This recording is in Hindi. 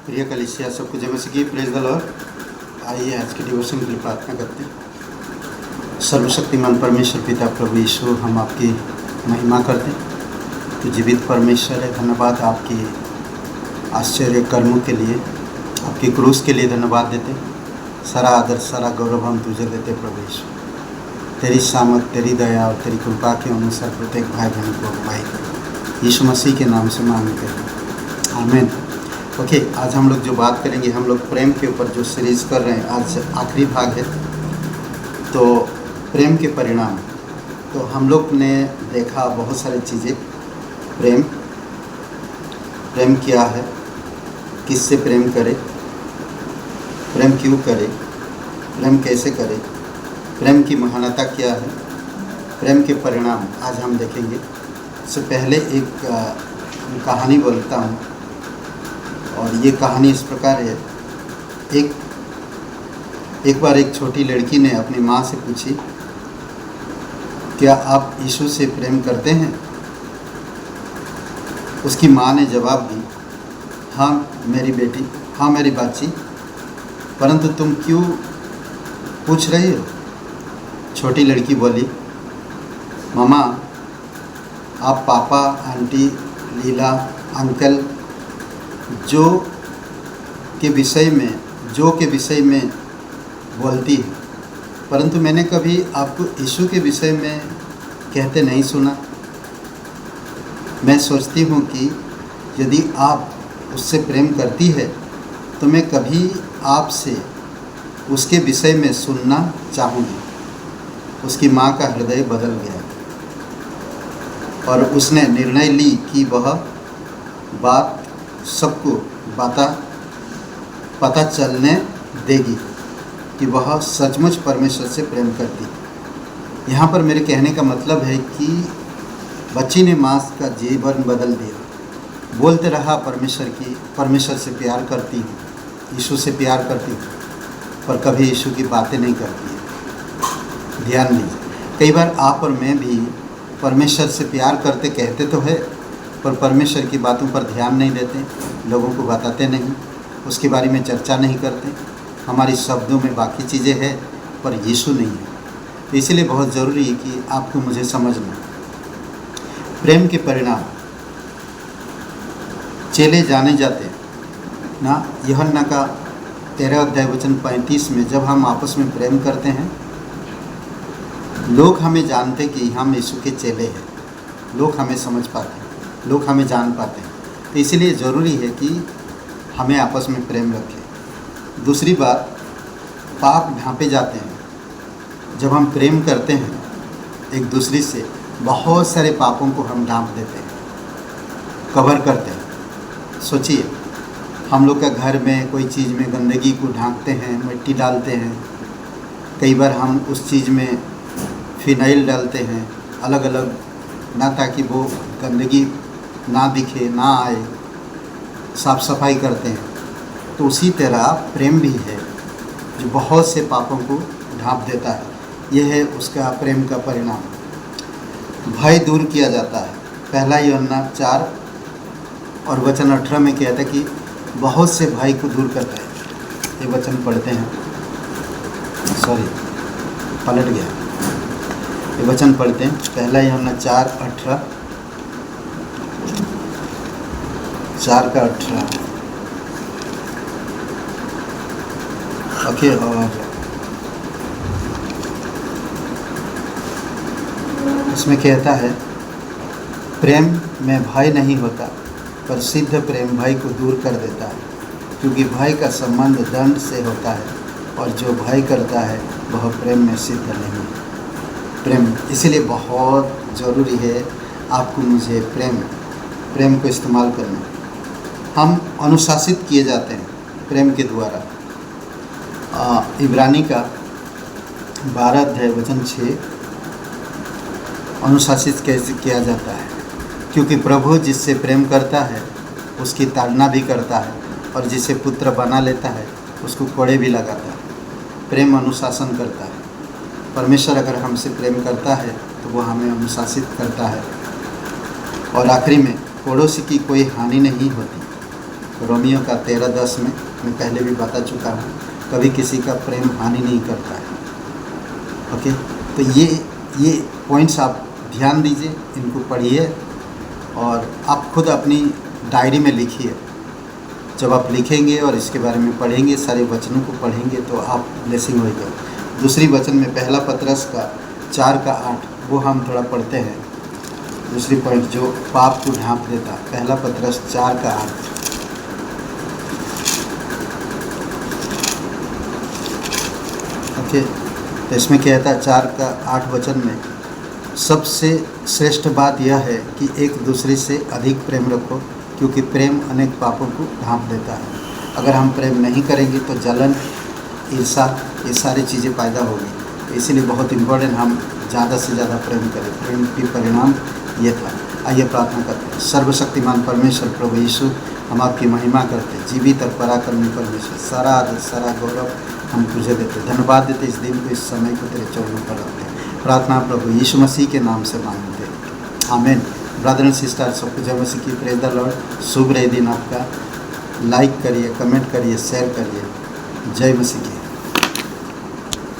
प्रिय कलीसिया, सबको जय मसीह की प्रेज द लॉर्ड। आइए आज के डिवोशन के लिए प्रार्थना करते हैं। सर्वशक्तिमान परमेश्वर पिता प्रभु यीशु, हम आपकी महिमा करते हैं। तो जीवित परमेश्वर है, धन्यवाद आपकी आश्चर्य कर्मों के लिए, आपकी क्रूस के लिए धन्यवाद देते। सारा आदर सारा गौरव हम तुझे देते प्रभु यीशु। तेरी सामत, तेरी दया और तेरी कृपा के अनुसार प्रत्येक भाई बहन को अगुवाई कर यीशु मसीह के नाम से मांगते हैं, आमीन। ओके, आज हम लोग जो बात करेंगे, हम लोग प्रेम के ऊपर जो सीरीज़ कर रहे हैं, आज आखिरी भाग है। तो प्रेम के परिणाम, तो हम लोग ने देखा बहुत सारी चीज़ें। प्रेम क्या है, किससे प्रेम करें, प्रेम क्यों करें, प्रेम कैसे करें, प्रेम की महानता क्या है, प्रेम के परिणाम आज हम देखेंगे। इससे पहले एक कहानी बोलता हूँ, और ये कहानी इस प्रकार है। एक बार एक छोटी लड़की ने अपनी माँ से पूछी, क्या आप यीशु से प्रेम करते हैं? उसकी माँ ने जवाब दी, हाँ मेरी बेटी, हाँ मेरी बच्ची, परंतु तुम क्यों पूछ रही हो? छोटी लड़की बोली, मामा, आप पापा, आंटी, लीला, अंकल जो के विषय में बोलती है, परंतु मैंने कभी आपको यीशु के विषय में कहते नहीं सुना। मैं सोचती हूँ कि यदि आप उससे प्रेम करती है तो मैं कभी आपसे उसके विषय में सुनना चाहूँगी। उसकी माँ का हृदय बदल गया और उसने निर्णय ली कि वह बात सबको पता चलने देगी कि वह सचमुच परमेश्वर से प्रेम करती है। यहाँ पर मेरे कहने का मतलब है कि बच्ची ने माँ का जीवन बदल दिया। बोलते रहा परमेश्वर से प्यार करती हूँ, यीशु से प्यार करती हूँ, पर कभी यीशु की बातें नहीं करती है। ध्यान दीजिए, कई बार आप और मैं भी परमेश्वर से प्यार करते कहते तो है, पर परमेश्वर की बातों पर ध्यान नहीं देते, लोगों को बताते नहीं, उसके बारे में चर्चा नहीं करते। हमारी शब्दों में बाकी चीज़ें हैं पर यीशु नहीं है। तो इसलिए बहुत ज़रूरी है कि आपको मुझे समझना। प्रेम के परिणाम, चेले जाने जाते ना, यूहन्ना का 13 अध्याय वचन 35 में, जब हम आपस में प्रेम करते हैं, लोग हमें जानते कि हम यीशु के चेले हैं। लोग हमें समझ पाते हैं, लोग हमें जान पाते हैं। तो इसलिए ज़रूरी है कि हमें आपस में प्रेम रखें। दूसरी बात, पाप ढांपे जाते हैं। जब हम प्रेम करते हैं एक दूसरे से, बहुत सारे पापों को हम ढांप देते हैं, कवर करते हैं। सोचिए, हम लोग का घर में कोई चीज़ में गंदगी को ढांकते हैं, मिट्टी डालते हैं। कई बार हम उस चीज़ में फिनाइल डालते हैं अलग अलग, ना ताकि वो गंदगी ना दिखे, ना आए, साफ सफाई करते हैं। तो उसी तरह प्रेम भी है, जो बहुत से पापों को ढांप देता है। यह है उसका प्रेम का परिणाम। भय दूर किया जाता है। पहला यूहन्ना 4 और वचन 18 में कहता है कि बहुत से भय को दूर करता है। ये वचन पढ़ते हैं, पलट गया। ये वचन पढ़ते हैं, पहला यूहन्ना 4:18, 4:18। ओके, और इसमें कहता है, प्रेम में भय नहीं होता, पर सिद्ध प्रेम भय को दूर कर देता है, क्योंकि भय का संबंध दंड से होता है, और जो भय करता है वह प्रेम में सिद्ध नहीं है। प्रेम इसलिए बहुत ज़रूरी है आपको मुझे प्रेम को इस्तेमाल करना। हम अनुशासित किए जाते हैं प्रेम के द्वारा। इब्रानी का 12 अध्याय वचन 6, अनुशासित कैसे किया जाता है? क्योंकि प्रभु जिससे प्रेम करता है उसकी ताड़ना भी करता है, और जिसे पुत्र बना लेता है उसको कोड़े भी लगाता है। प्रेम अनुशासन करता है। परमेश्वर अगर हमसे प्रेम करता है तो वो हमें अनुशासित करता है। और आखिरी में, पड़ोसी की कोई हानि नहीं होती। रोमियो का 13:10 में मैं पहले भी बता चुका हूँ, कभी किसी का प्रेम हानि नहीं करता है। ओके, तो ये पॉइंट्स आप ध्यान दीजिए, इनको पढ़िए और आप खुद अपनी डायरी में लिखिए। जब आप लिखेंगे और इसके बारे में पढ़ेंगे, सारे वचनों को पढ़ेंगे, तो आप ब्लेसिंग होगा। दूसरी वचन में पहला पतरस का 4:8 वो हम थोड़ा पढ़ते हैं। दूसरी पॉइंट जो पाप को ढांप देता, पहला पतरस 4:8। ओके, तो इसमें क्या कहता है 4:8 वचन में, सबसे श्रेष्ठ बात यह है कि एक दूसरे से अधिक प्रेम रखो, क्योंकि प्रेम अनेक पापों को ढांप देता है। अगर हम प्रेम नहीं करेंगे तो जलन, ईर्ष्या, ये सारी चीज़ें पैदा होगी। तो इसीलिए बहुत इम्पोर्टेंट हम ज़्यादा से ज़्यादा प्रेम करें। प्रेम की परिणाम ये था। आइए प्रार्थना करते हैं। सर्वशक्तिमान परमेश्वर प्रभु यीशु, हम आपकी महिमा करते हैं। जीवित और पराक्रमी परमेश्वर, सारा आदर सारा गौरव हम तुझे देते, धन्यवाद देते। इस दिन को, इस समय को तेरे चरणों पर रखते हैं। प्रार्थना प्रभु यीशु मसीह के नाम से मांगते हैं, आमीन। ब्रदर एंड सिस्टर, सबको जय मसीह की, प्रेज द लॉर्ड। शुभ रहे दिन आपका। लाइक करिए, कमेंट करिए, शेयर करिए। जय मसीह की।